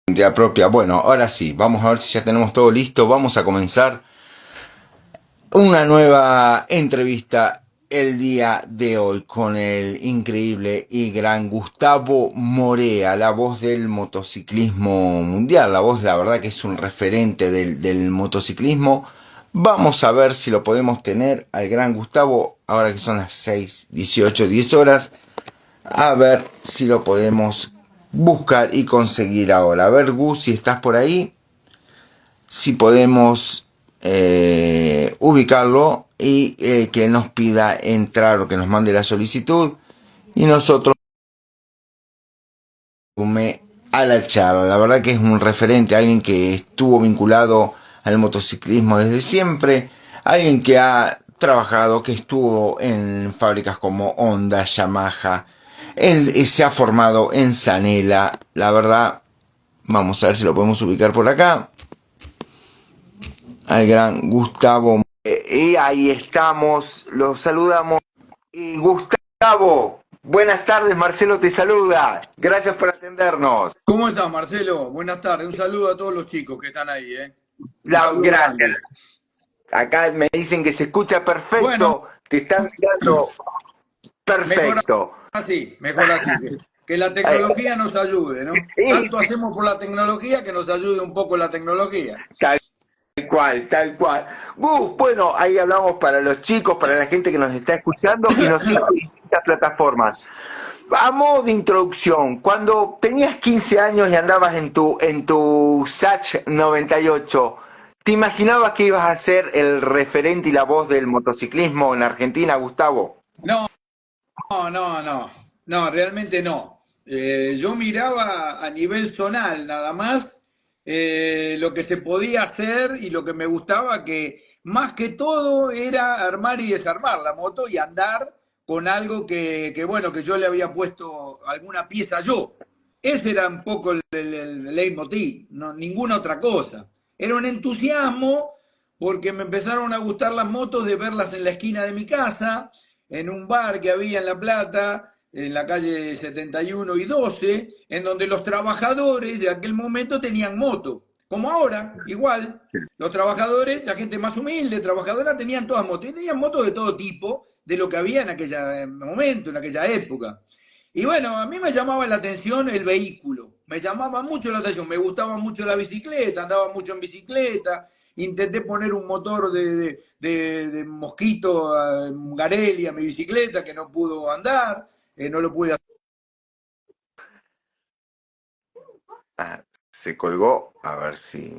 Identidad propia. Bueno, ahora sí, vamos a ver si ya tenemos todo listo. Vamos a comenzar una nueva entrevista el día de hoy con el increíble y gran Gustavo Morea, la voz del motociclismo mundial. La voz, la verdad que es un referente del motociclismo. Vamos a ver si lo podemos tener al gran Gustavo, ahora que son las 6:18, 10 horas. A ver si lo podemos buscar y conseguir ahora. A ver, Gus, si estás por ahí, si podemos ubicarlo y que nos pida entrar o que nos mande la solicitud y nosotros sume a la charla. La verdad que es un referente, alguien que estuvo vinculado al motociclismo desde siempre, alguien que ha trabajado, que estuvo en fábricas como Honda, Yamaha. Él se ha formado en Zanela, la verdad. Vamos a ver si lo podemos ubicar por acá. Al gran Gustavo. Y ahí estamos, los saludamos. Y Gustavo, buenas tardes, Marcelo te saluda. Gracias por atendernos. ¿Cómo estás, Marcelo? Buenas tardes. Un saludo a todos los chicos que están ahí, ¿eh? Un saludo Gracias. grande. Acá me dicen que se escucha Bueno, perfecto. Te están mirando mejor perfecto. mejor así. Que la tecnología nos ayude, ¿no? Sí, Tanto hacemos por la tecnología que nos ayude un poco la tecnología. tal cual, tal cual. Gus, bueno, ahí hablamos para los chicos, para la gente que nos está escuchando y nos sigue en distintas plataformas. A modo de introducción, cuando tenías 15 años y andabas en tu SACH 98, ¿te imaginabas que ibas a ser el referente y la voz del motociclismo en Argentina, Gustavo? No, no. No, realmente no. Yo miraba a nivel zonal nada más lo que se podía hacer y lo que me gustaba, que más que todo era armar y desarmar la moto y andar con algo bueno, que yo le había puesto alguna pieza yo. Ese era un poco el leitmotiv, no, ninguna otra cosa. Era un entusiasmo porque me empezaron a gustar las motos de verlas en la esquina de mi casa, en un bar que había en La Plata, en la calle 71 y 12, en donde los trabajadores de aquel momento tenían moto, como ahora, igual. Los trabajadores, la gente más humilde, trabajadora, tenían todas motos. Y tenían motos de todo tipo, de lo que había en aquel momento, en aquella época. Y bueno, a mí me llamaba la atención el vehículo, me llamaba mucho la atención, me gustaba mucho la bicicleta, andaba mucho en bicicleta, intenté poner un motor de mosquito Garelli a mi bicicleta que no pudo andar, no lo pude hacer. Ah, se colgó, a ver si...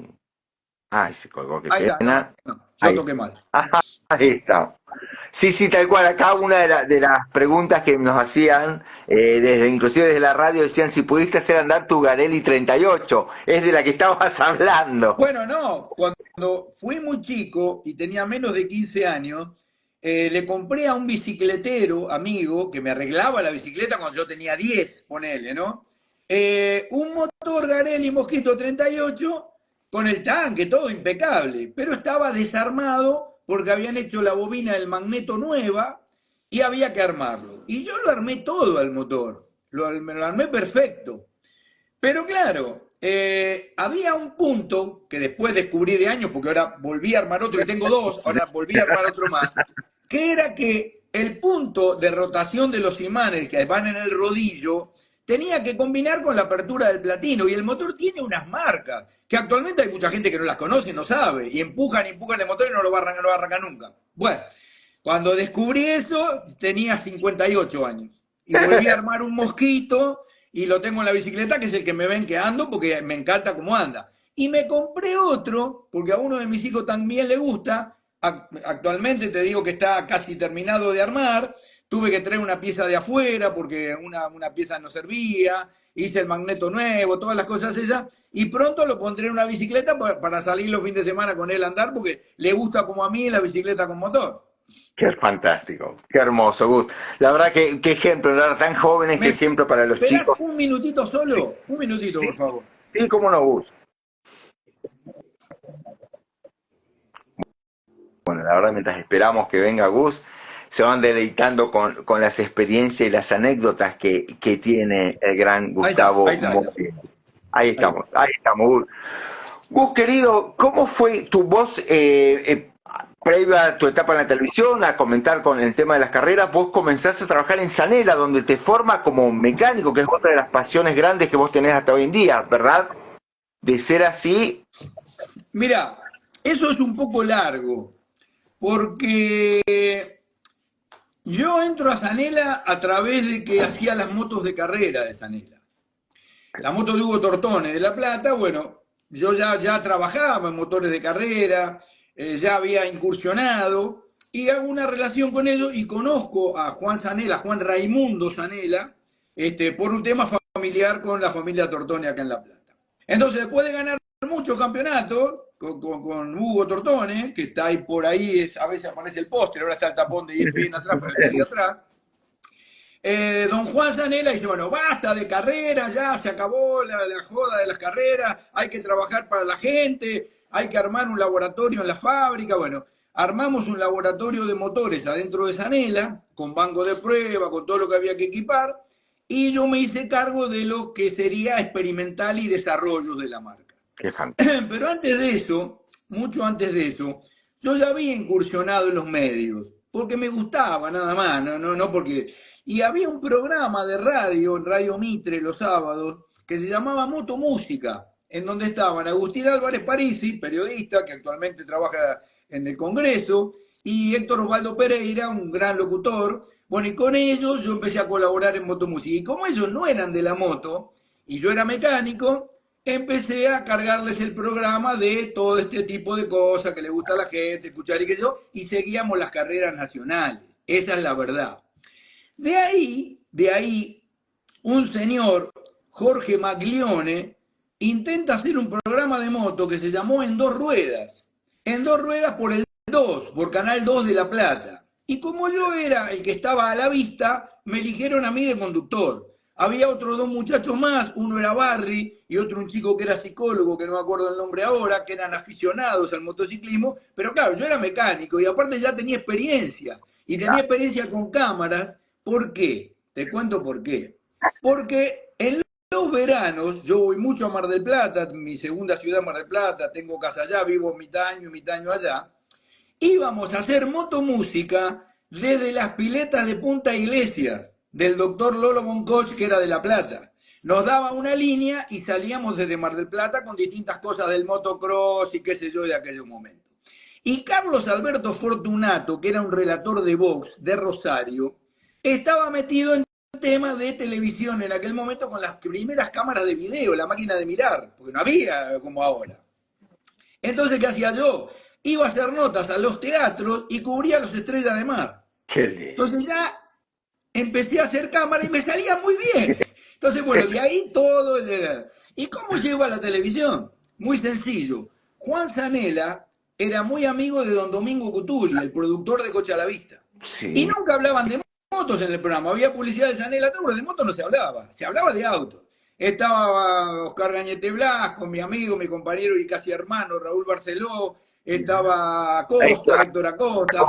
Ay, se colgó, qué Ahí está, no, pena. no, yo Ahí, toqué mal. ahí está. Sí, sí, tal cual. Acá una de las preguntas que nos hacían, inclusive desde la radio, decían si pudiste hacer andar tu Garelli 38. Es de la que estabas hablando. Bueno, no, cuando fui muy chico y tenía menos de 15 años, le compré a un bicicletero amigo que me arreglaba la bicicleta cuando yo tenía 10, ponele, ¿no? Un motor Garelli Mosquito 38 con el tanque, todo impecable, pero estaba desarmado porque habían hecho la bobina del magneto nueva y había que armarlo. Y yo lo armé todo al motor, me lo armé perfecto. Pero claro, había un punto que después descubrí de años, porque ahora volví a armar otro y tengo dos, ahora volví a armar otro más, que era que el punto de rotación de los imanes que van en el rodillo tenía que combinar con la apertura del platino y el motor tiene unas marcas que actualmente hay mucha gente que no las conoce, no sabe, y empujan el motor y no lo va a arrancar, no va a arrancar nunca. Bueno, cuando descubrí eso tenía 58 años y volví a armar un mosquito y lo tengo en la bicicleta, que es el que me ven que ando porque me encanta cómo anda. Y me compré otro, porque a uno de mis hijos también le gusta. Actualmente te digo que está casi terminado de armar. Tuve que traer una pieza de afuera porque una pieza no servía. Hice el magneto nuevo, todas las cosas esas. Y pronto lo pondré en una bicicleta para salir los fines de semana con él a andar porque le gusta como a mí la bicicleta con motor. Qué fantástico, qué hermoso, Gus. La verdad que qué ejemplo, la verdad, tan jóvenes, qué ¿Me ejemplo para los esperás chicos. un minutito solo? Un minutito, Sí, por favor. sí, cómo no, Gus. Bueno, la verdad, mientras esperamos que venga Gus, se van deleitando con las experiencias y las anécdotas que tiene el gran Ahí está, ahí Gustavo está, ahí está. Morea. Ahí Ahí estamos, ahí estamos. Gus, querido, ¿cómo fue tu voz previa a tu etapa en la televisión, a comentar con el tema de las carreras? Vos comenzaste a trabajar en Sanela, donde te forma como mecánico, que es otra de las pasiones grandes que vos tenés hasta hoy en día, ¿verdad? De ser así. Mira, eso es un poco largo, porque yo entro a Sanela a través de que hacía las motos de carrera de Sanela. La moto de Hugo Tortone de La Plata, bueno, yo ya trabajaba en motores de carrera, ya había incursionado y hago una relación con ellos y conozco a Juan Sanela, Juan Raimundo Sanela, por un tema familiar con la familia Tortone acá en La Plata. Entonces, después de ganar muchos campeonatos con Hugo Tortone, que está ahí por ahí, a veces aparece el póster, ahora está el tapón de ESPN atrás, pero él sigue atrás. Don Juan Zanella dice, bueno, basta de carreras, ya se acabó la joda de las carreras, hay que trabajar para la gente, hay que armar un laboratorio en la fábrica. Bueno, armamos un laboratorio de motores adentro de Zanella, con banco de prueba, con todo lo que había que equipar, y yo me hice cargo de lo que sería experimental y desarrollo de la marca. Pero antes de eso, mucho antes de eso, yo ya había incursionado en los medios, porque me gustaba nada más, no porque... Y había un programa de radio, en Radio Mitre, los sábados, que se llamaba Moto Música, en donde estaban Agustín Álvarez Parisi, periodista que actualmente trabaja en el Congreso, y Héctor Osvaldo Pereira, un gran locutor. Bueno, y con ellos yo empecé a colaborar en Moto Música. Y como ellos no eran de la moto, y yo era mecánico, empecé a cargarles el programa de todo este tipo de cosas que le gusta a la gente, escuchar y que yo, y seguíamos las carreras nacionales. Esa es la verdad. De ahí, un señor, Jorge Maglione, intenta hacer un programa de moto que se llamó En Dos Ruedas. En Dos Ruedas por el 2, por Canal 2 de La Plata. Y como yo era el que estaba a la vista, me eligieron a mí de conductor. Había otros dos muchachos más, uno era Barry y otro un chico que era psicólogo, que no me acuerdo el nombre ahora, que eran aficionados al motociclismo, pero claro, yo era mecánico y aparte ya tenía experiencia. Y tenía experiencia con cámaras. ¿Por qué? Te cuento por qué. Porque en los veranos, yo voy mucho a Mar del Plata, mi segunda ciudad Mar del Plata, tengo casa allá, vivo mitad año allá, íbamos a hacer motomúsica desde las piletas de Punta Iglesias, del doctor Lolo Boncoch, que era de La Plata. Nos daba una línea y salíamos desde Mar del Plata con distintas cosas del motocross y qué sé yo de aquellos momentos. Y Carlos Alberto Fortunato, que era un relator de Vox de Rosario, estaba metido en temas de televisión en aquel momento con las primeras cámaras de video, la máquina de mirar, porque no había como ahora. Entonces, ¿qué hacía yo? Iba a hacer notas a los teatros y cubría los Estrellas de Mar. Entonces ya empecé a hacer cámara y me salía muy bien. Entonces, bueno, de ahí todo. ¿Y cómo llegó a la televisión? Muy sencillo. Juan Zanella era muy amigo de don Domingo Cutuli, el productor de Coche a la Vista. Sí. Y nunca hablaban de motos en el programa. Había publicidad de Zanella, pero de motos no se hablaba de autos. Estaba Oscar Gañete Blas, con mi amigo, mi compañero y casi hermano Raúl Barceló, estaba Acosta, Héctor Acosta,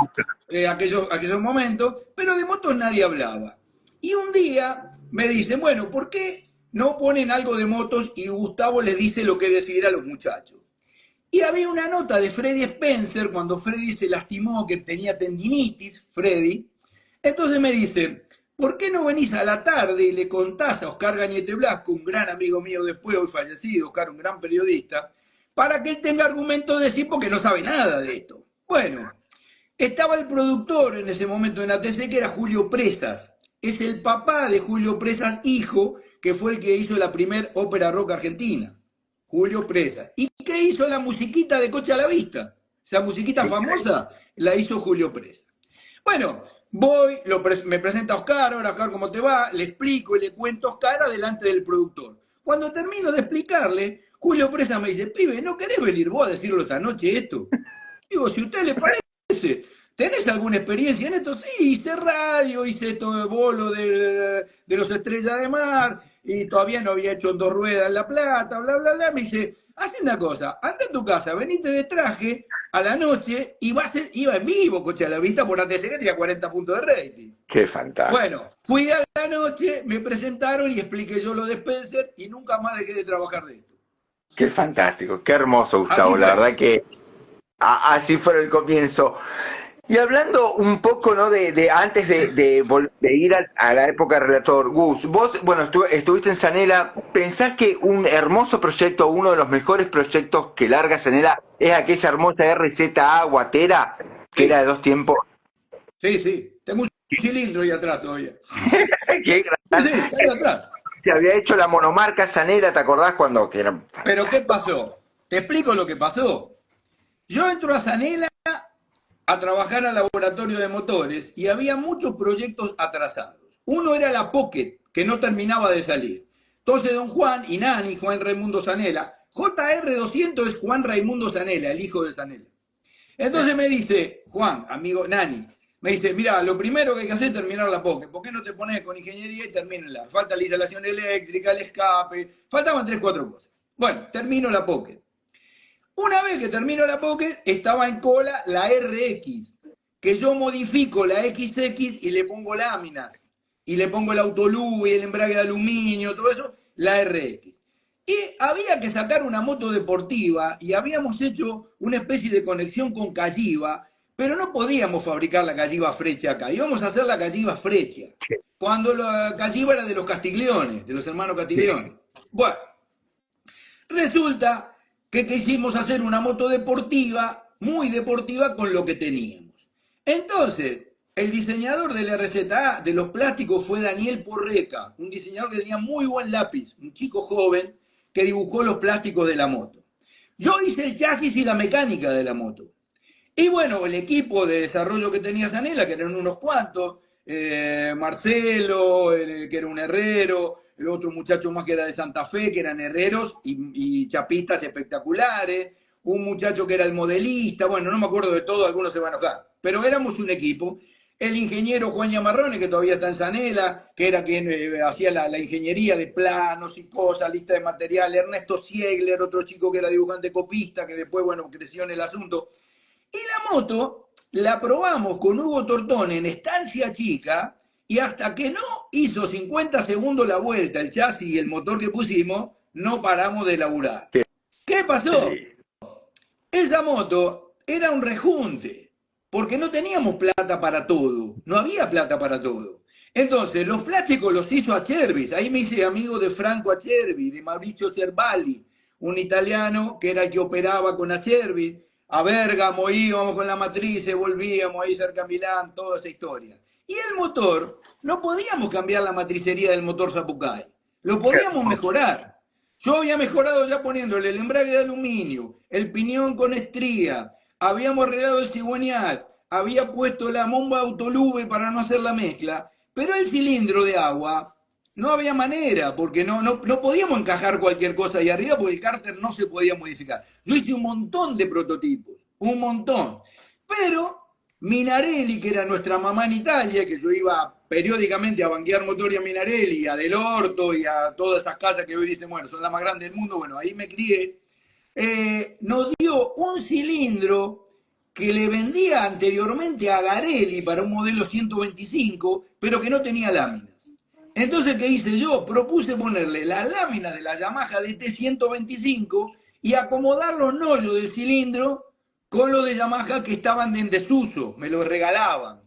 aquellos momentos, pero de motos nadie hablaba. Y un día me dicen, bueno, ¿por qué no ponen algo de motos? Y Gustavo les dice lo que decir a los muchachos. Y había una nota de Freddy Spencer, cuando Freddy se lastimó, que tenía tendinitis, Freddy. Entonces me dice, ¿por qué no venís a la tarde y le contás a Oscar Gañete Blasco, un gran amigo mío después, hoy fallecido, Oscar, un gran periodista, para que él tenga argumento de decir porque no sabe nada de esto? Bueno, estaba el productor en ese momento en ATC, que era Julio Presas. Es el papá de Julio Presas, hijo, que fue el que hizo la primer ópera rock argentina. Julio Presas. ¿Y qué hizo la musiquita de Coche a la Vista? Esa musiquita famosa la hizo Julio Presas. Bueno, me presenta Oscar, ahora Oscar, ¿cómo te va? Le explico y le cuento a Oscar adelante del productor. Cuando termino de explicarle, Julio Presas me dice, pibe, ¿no querés venir vos a decirlo esta noche esto? Digo, si a usted le parece, ¿tenés alguna experiencia en esto? Sí, hice radio, hice todo el bolo de los Estrellas de Mar, y todavía no había hecho En Dos Ruedas en La Plata, bla, bla, bla. Me dice, haz una cosa, anda a tu casa, venite de traje a la noche iba en vivo, Coche a la Vista, por ATC, que tenía 40 puntos de rating. Qué fantástico. Bueno, fui a la noche, me presentaron y expliqué yo lo de Spencer y nunca más dejé de trabajar de esto. Qué fantástico, qué hermoso, Así Gustavo. La fue. verdad que así fue el comienzo. Y hablando un poco, ¿no? Antes de ir a la época de relator, Gus, vos, bueno, estuviste en Sanela. ¿Pensás que un hermoso proyecto, uno de los mejores proyectos que larga Sanela, es aquella hermosa RZA Guatera, que era Sí, de 2 tiempos? sí, sí. Tengo un cilindro ahí atrás todavía. Que Sí, sí, está ahí atrás. se había hecho la monomarca Sanela, ¿te acordás cuando? Que era Pero ¿qué fantástico. pasó? Te explico lo que pasó. Yo entro a Sanela a trabajar al laboratorio de motores y había muchos proyectos atrasados. Uno era la Pocket, que no terminaba de salir. Entonces don Juan y Nani, Juan Raimundo Sanela, JR200 es Juan Raimundo Sanela, el hijo de Sanela. Entonces me dice, Juan, amigo Nani, me dice, mira, lo primero que hay que hacer es terminar la Pocket. ¿Por qué no te pones con ingeniería y termínala? Falta la instalación eléctrica, el escape, faltaban 3, 4 cosas. Bueno, termino la Pocket. Una vez que termino la Pocket, estaba en cola la RX, que yo modifico la XX y le pongo láminas, y le pongo el autolú y el embrague de aluminio, todo eso, la RX. Y había que sacar una moto deportiva y habíamos hecho una especie de conexión con Calliva, pero no podíamos fabricar la Calliva Frecha acá, íbamos a hacer la Calliva Frecha, cuando la Calliva era de los Castigliones, de los hermanos Castigliones. Bueno, resulta que quisimos hacer una moto deportiva, muy deportiva, con lo que teníamos. Entonces, el diseñador del RZA de los plásticos fue Daniel Porreca, un diseñador que tenía muy buen lápiz, un chico joven que dibujó los plásticos de la moto. Yo hice el chasis y la mecánica de la moto. Y bueno, el equipo de desarrollo que tenía Sanela, que eran unos cuantos, Marcelo, que era un herrero, el otro muchacho más que era de Santa Fe, que eran herreros y chapistas espectaculares, un muchacho que era el modelista, bueno, no me acuerdo de todo, algunos se van a enojar, pero éramos un equipo. El ingeniero Juan Yamarrone, que todavía está en Sanela, que era quien hacía la ingeniería de planos y cosas, lista de material, Ernesto Siegler, otro chico que era dibujante copista, que después, bueno, creció en el asunto. Y la moto la probamos con Hugo Tortón en Estancia Chica y hasta que no hizo 50 segundos la vuelta, el chasis y el motor que pusimos, no paramos de laburar. ¿Qué pasó? Esa moto era un rejunte, porque no teníamos plata para todo, no había plata para todo. Entonces, los plásticos los hizo Acervis, ahí me hice amigo de Franco Acervi, de Mauricio Cervali, un italiano que era el que operaba con Acervis, a Bérgamo íbamos con la matriz, volvíamos ahí cerca de Milán, toda esa historia. Y el motor, no podíamos cambiar la matricería del motor Zapucay, lo podíamos mejorar. Yo había mejorado ya poniéndole el embrague de aluminio, el piñón con estría, habíamos arreglado el cigüeñal, había puesto la bomba autolube para no hacer la mezcla, pero el cilindro de agua no había manera, porque no podíamos encajar cualquier cosa ahí arriba porque el cárter no se podía modificar. Yo hice un montón de prototipos, un montón. Pero Minarelli, que era nuestra mamá en Italia, que yo iba periódicamente a banquear motor y a Minarelli, a Del Orto y a todas esas casas que hoy dicen, bueno, son las más grandes del mundo, bueno, ahí me crié, nos dio un cilindro que le vendía anteriormente a Garelli para un modelo 125, pero que no tenía láminas. Entonces, ¿qué hice yo? Propuse ponerle la lámina de la Yamaha DT125 y acomodar los nollos del cilindro con los de Yamaha que estaban en desuso, me los regalaban.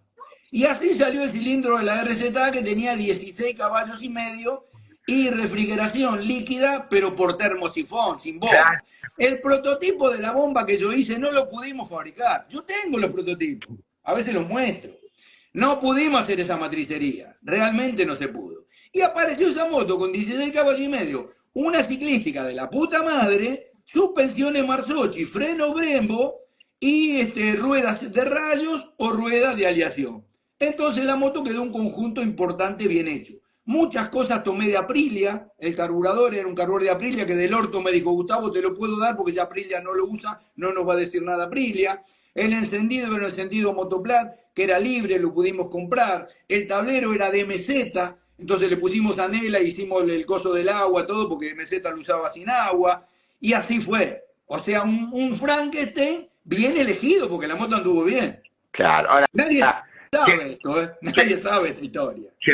Y así salió el cilindro de la RZ que tenía 16 caballos y medio y refrigeración líquida, pero por termosifón, sin bomba. El prototipo de la bomba que yo hice no lo pudimos fabricar. Yo tengo los prototipos, a veces los muestro. No pudimos hacer esa matricería, realmente no se pudo. Y apareció esa moto con 16 caballos y medio, una ciclística de la puta madre, suspensiones Marzocchi, freno Brembo y ruedas de rayos o ruedas de aleación. Entonces la moto quedó un conjunto importante bien hecho. Muchas cosas tomé de Aprilia, el carburador era un carburador de Aprilia que del orto me dijo, Gustavo, te lo puedo dar porque ya Aprilia no lo usa, no nos va a decir nada Aprilia. El encendido era el encendido Motoplat, que era libre, lo pudimos comprar. El tablero era de MZ, entonces le pusimos anela, hicimos el coso del agua, todo, porque MZ lo usaba sin agua. Y así fue. O sea, un Frankenstein bien elegido porque la moto anduvo bien. Claro, ahora, Nadie qué, sabe esto, ¿eh? qué- Nadie sabe esta historia. qué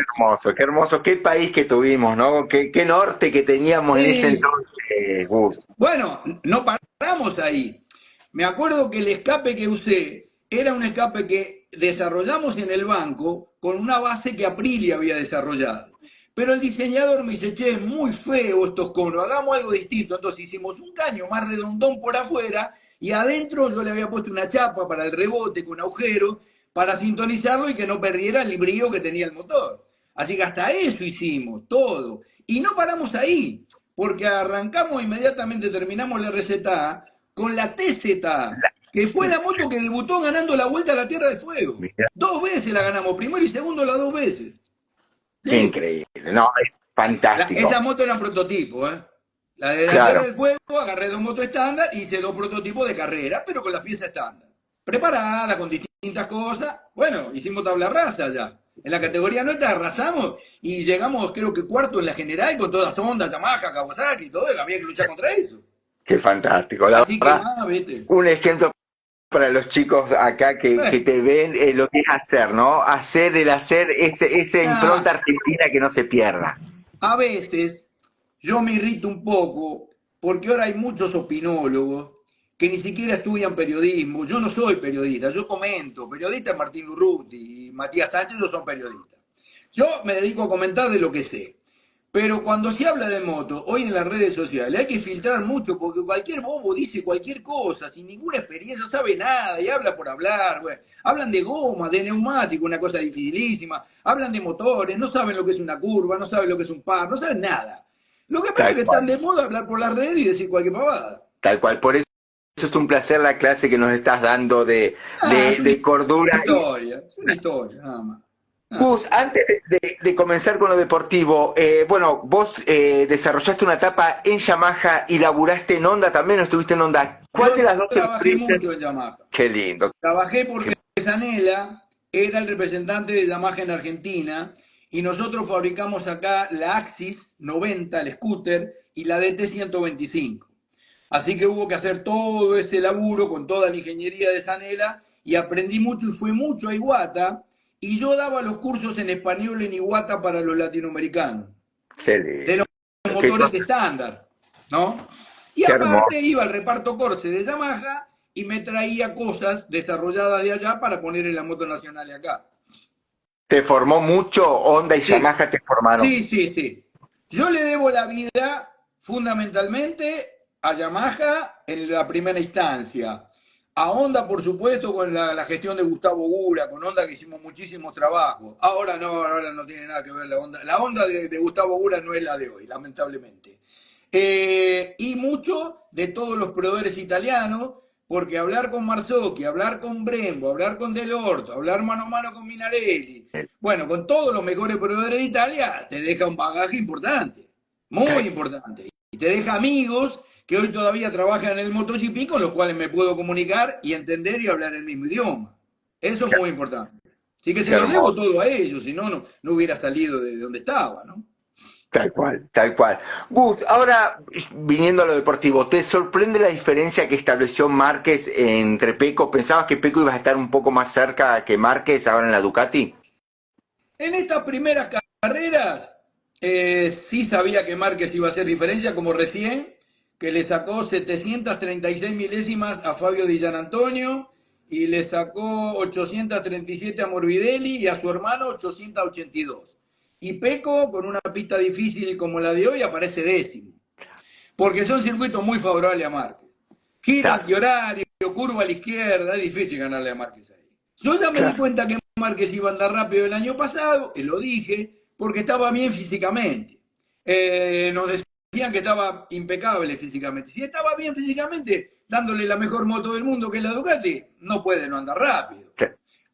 hermoso, qué país que tuvimos, ¿no? Qué norte que teníamos en ese Sí, entonces, Gus. bueno, no paramos ahí. Me acuerdo que el escape que usé era un escape que desarrollamos en el banco con una base que Aprilia había desarrollado. Pero el diseñador me dice, che, es muy feo estos conos, hagamos algo distinto. Entonces hicimos un caño más redondón por afuera y adentro yo le había puesto una chapa para el rebote con agujero para sintonizarlo y que no perdiera el brío que tenía el motor. Así que hasta eso hicimos, todo. Y no paramos ahí porque arrancamos inmediatamente, terminamos la RZA con la TZA, que fue la moto que debutó ganando la Vuelta a la Tierra del Fuego. Mirá, 2 veces la ganamos, primero y segundo las 2 veces. qué Sí, increíble, no, es esa fantástico. moto era un prototipo, ¿eh? La de la Tierra Claro, del Fuego, agarré 2 motos estándar y hice 2 prototipos de carrera, pero con la pieza estándar. Preparada, con distintas cosas. Bueno, hicimos tabla rasa ya. En la categoría nuestra arrasamos y llegamos, creo que cuarto en la general con todas Honda, Yamaha, Kawasaki y todo, y había que luchar contra eso. qué fantástico. La Así que verdad, nada, vete. un ejemplo para los chicos acá que te ven lo que es hacer, ¿no? El hacer esa impronta Nada, argentina que no se pierda. a veces yo me irrito un poco porque ahora hay muchos opinólogos que ni siquiera estudian periodismo. Yo no soy periodista, yo comento. Periodista es Martín Lurruti y Matías Sánchez, no son periodistas. Yo me dedico a comentar de lo que sé. Pero cuando se habla de moto, hoy en las redes sociales hay que filtrar mucho porque cualquier bobo dice cualquier cosa, sin ninguna experiencia, no sabe nada y habla por hablar. Güey. Hablan de goma, de neumático, una cosa dificilísima. Hablan de motores, no saben lo que es una curva, no saben lo que es un par, no saben nada. Lo que pasa es Tal que están cual, de moda hablar por las redes y decir cualquier pavada. tal cual. Por eso es un placer la clase que nos estás dando Ah, es una de cordura. historia, es una historia, nada más. Nada Gus, más. antes de comenzar con lo deportivo, bueno, vos desarrollaste una etapa en Yamaha y laburaste en Honda también, ¿o estuviste en Honda? ¿Cuál de Yo las dos trabajé empresas? mucho en Yamaha. Qué lindo. Trabajé Qué- porque Zanella era el representante de Yamaha en Argentina y nosotros fabricamos acá la Axis 90, el scooter, y la DT 125. Así que hubo que hacer todo ese laburo con toda la ingeniería de Zanella y aprendí mucho y fui mucho a Iguata y yo daba los cursos en español en Iguata para los latinoamericanos, qué de los lindo. Qué motores cosa, estándar, ¿no? Y qué hermoso. aparte iba al reparto Corse de Yamaha y me traía cosas desarrolladas de allá para poner en la moto nacional acá. ¿Te formó mucho? Honda y Sí, Yamaha te formaron. sí, sí, sí. Yo le debo la vida fundamentalmente a Yamaha en la primera instancia. A Honda, por supuesto, con la gestión de Gustavo Gura, con Honda que hicimos muchísimos trabajos. Ahora no tiene nada que ver la Honda. La Honda de Gustavo Gura no es la de hoy, lamentablemente. Y mucho de todos los proveedores italianos, porque hablar con Marzocchi, hablar con Brembo, hablar con Delorto, hablar mano a mano con Minarelli, bueno, con todos los mejores proveedores de Italia, te deja un bagaje importante, muy importante. Y te deja amigos que hoy todavía trabajan en el MotoGP con los cuales me puedo comunicar y entender y hablar el mismo idioma. Eso es Qué, muy importante. Así que se qué lo debo hermoso. todo a ellos, si no, no hubiera salido de donde estaba, ¿no? Tal cual, tal cual. Gus, ahora viniendo a lo deportivo, ¿te sorprende la diferencia que estableció Márquez entre Pecco? ¿Pensabas que Pecco iba a estar un poco más cerca que Márquez ahora en la Ducati? En estas primeras carreras, sí sabía que Márquez iba a hacer diferencia, como recién, que le sacó 736 milésimas a Fabio Di Gianantonio y le sacó 837 a Morbidelli y a su hermano 882. Y Peco, con una pista difícil como la de hoy, aparece décimo, porque son circuitos muy favorables a Márquez. Gira Claro, antihorario, curva a la izquierda, es difícil ganarle a Márquez ahí. Yo ya me di claro. cuenta que Márquez iba a andar rápido el año pasado, y lo dije, porque estaba bien físicamente. Nos decían que estaba impecable físicamente. Si estaba bien físicamente, dándole la mejor moto del mundo que es la Ducati, no puede no andar rápido.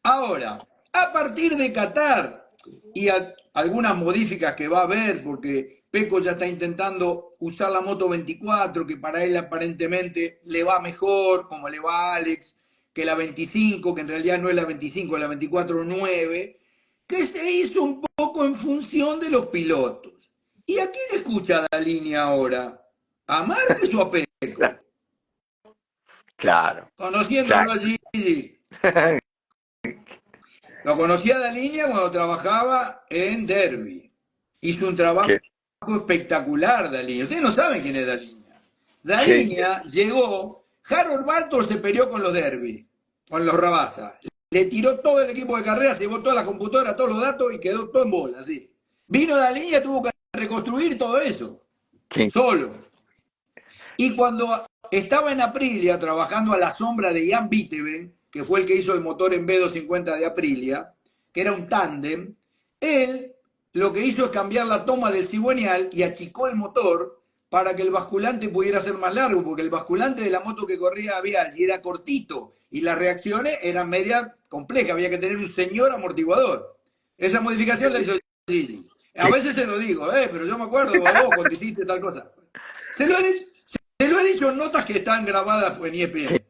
Ahora, a partir de Qatar y algunas modificas que va a haber, porque Peco ya está intentando usar la moto 24, que para él aparentemente le va mejor, como le va a Alex, que la 25, que en realidad no es la 25, es la 24.9, que se hizo un poco en función de los pilotos. ¿Y a quién escucha la línea ahora? ¿A Márquez o a Peco? Claro, conociéndolo claro. allí. Lo conocí a Daliña cuando trabajaba en Derby. Hizo un trabajo Qué, espectacular, Daliña. Ustedes no saben quién es Daliña. qué, Daliña llegó, Harold Barton se peleó con los Derby, con los Rabasa. Le tiró todo el equipo de carrera, se llevó toda la computadora, todos los datos y quedó todo en bola, así. Vino Daliña, tuvo que reconstruir todo eso, qué, solo. Y cuando estaba en Aprilia trabajando a la sombra de Jan Bitteben, que fue el que hizo el motor en B250 de Aprilia, que era un tándem, él lo que hizo es cambiar la toma del cigüeñal y achicó el motor para que el basculante pudiera ser más largo, porque el basculante de la moto que corría había y era cortito y las reacciones eran media complejas, había que tener un señor amortiguador. Esa modificación la hizo Gigi. A qué veces se lo digo, pero yo me acuerdo a vos cuando hiciste tal cosa. Se lo, he, te lo he dicho en notas que están grabadas en ESPN.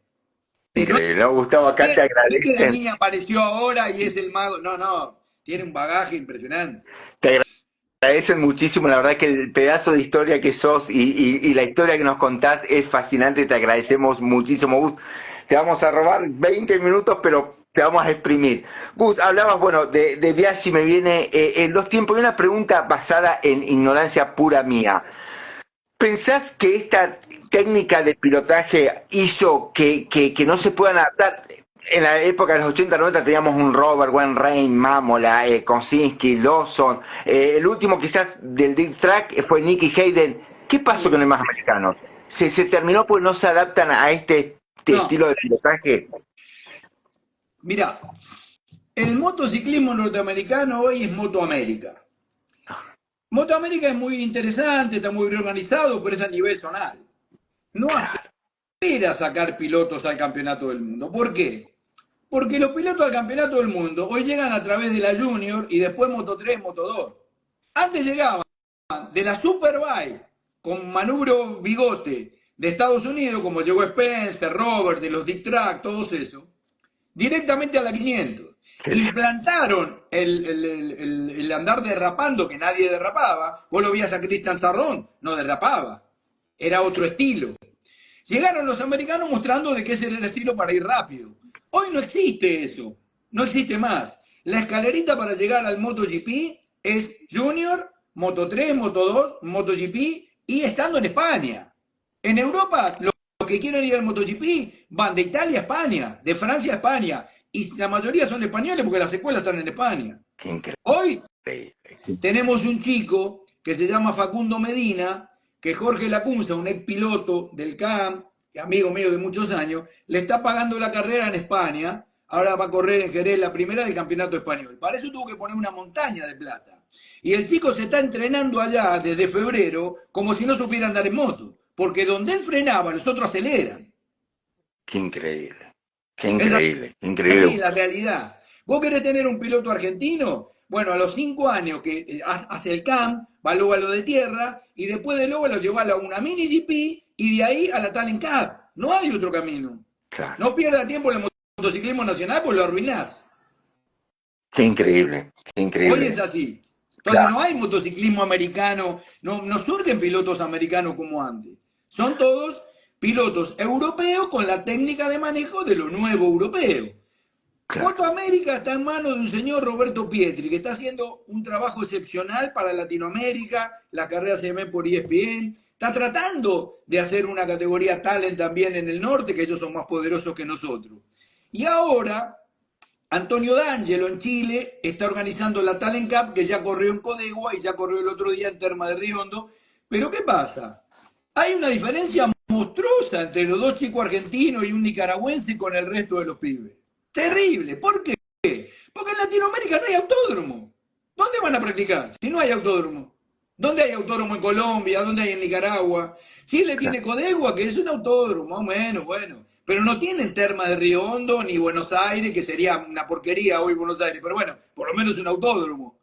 No increíble, ¿no? Gustavo, acá te es que la agradecen. niña apareció ahora y es el mago. No, no. Tiene un bagaje impresionante. Te agradecen muchísimo, la verdad que el pedazo de historia que sos y la historia que nos contás es fascinante, te agradecemos muchísimo, Gus. Te vamos a robar 20 minutos, pero te vamos a exprimir. Gus, hablabas, bueno, de Biaggi, me viene en los tiempos, y una pregunta basada en ignorancia pura mía. ¿Pensás que esta técnica de pilotaje hizo que no se puedan adaptar? En la época de los 80, 90 teníamos un Robert, Wainwright, Mamola, Kosinski, Lawson. El último quizás del Dirt Track fue Nicky Hayden. ¿Qué pasó con Sí. los más americanos? ¿Se terminó porque no se adaptan a este No, estilo de pilotaje? mira, el motociclismo norteamericano hoy es Moto América. Moto América es muy interesante, está muy bien organizado, pero es a nivel zonal. No Claro, aspira a sacar pilotos al campeonato del mundo. ¿Por qué? Porque los pilotos al campeonato del mundo hoy llegan a través de la Junior y después Moto 3, Moto 2. Antes llegaban de la Superbike con manubrio bigote de Estados Unidos, como llegó Spencer, Robert, de los Dick Track, todos esos, directamente a la 500. Implantaron el andar derrapando, que nadie derrapaba. Vos lo vías a Cristian Sarrón, no derrapaba. Era otro estilo. Llegaron los americanos mostrando de que ese era el estilo para ir rápido. Hoy no existe eso, no existe más. La escalerita para llegar al MotoGP es Junior, Moto 3, Moto 2, MotoGP y estando en España. En Europa, los que quieren ir al MotoGP van de Italia a España, de Francia a España. Y la mayoría son españoles porque las escuelas están en España. qué increíble. Hoy tenemos un chico que se llama Facundo Medina, que Jorge Lacunza, un ex piloto del CAM, amigo mío de muchos años, le está pagando la carrera en España. Ahora va a correr en Jerez la primera del campeonato español. Para eso tuvo que poner una montaña de plata. Y el chico se está entrenando allá desde febrero como si no supiera andar en moto. Porque donde él frenaba, los otros aceleran. Qué increíble. Qué Esa increíble. Qué es increíble. la realidad. ¿Vos querés tener un piloto argentino? Bueno, a los 5 años que hace el CAM, va al óvalo de tierra y después del óvalo lleva a una mini GP y de ahí a la Talent Cup. No hay otro camino. Claro. No pierdas tiempo en el motociclismo nacional porque lo arruinás. Qué increíble. Qué Hoy es increíble. así. Entonces Claro. no hay motociclismo americano, no surgen pilotos americanos como antes. Son todos pilotos europeos con la técnica de manejo de lo nuevo europeo. Claro. Moto América está en manos de un señor Roberto Pietri, que está haciendo un trabajo excepcional para Latinoamérica, la carrera se ve por ESPN, está tratando de hacer una categoría talent también en el norte, que ellos son más poderosos que nosotros. Y ahora, Antonio D'Angelo en Chile está organizando la Talent Cup, que ya corrió en Codegua y ya corrió el otro día en Terma de Riondo. Pero ¿qué pasa? Hay una diferencia monstruosa entre los dos chicos argentinos y un nicaragüense con el resto de los pibes. Terrible. ¿Por qué? Porque en Latinoamérica no hay autódromo. ¿Dónde van a practicar si no hay autódromo? ¿Dónde hay autódromo en Colombia? ¿Dónde hay en Nicaragua? Chile tiene Codegua, que es un autódromo, más o menos, bueno. Pero no tienen Terma de Río Hondo ni Buenos Aires, que sería una porquería hoy Buenos Aires. Pero bueno, por lo menos un autódromo. O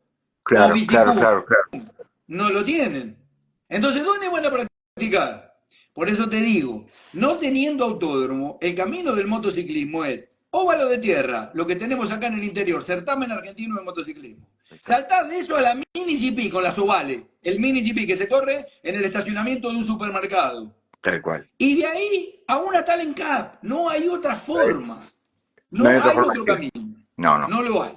Claro, claro, Bicicú, claro, claro. no lo tienen. Entonces, ¿dónde van a practicar? Por eso te digo, no teniendo autódromo, el camino del motociclismo es óvalo de tierra, lo que tenemos acá en el interior, certamen argentino de motociclismo. Saltá de eso a la mini GP con las ovales, el mini GP que se corre en el estacionamiento de un supermercado. Tal cual. Y de ahí a una Talent Cup. No hay otra forma. No hay No otra hay forma otro que... camino. No, no. No lo hay.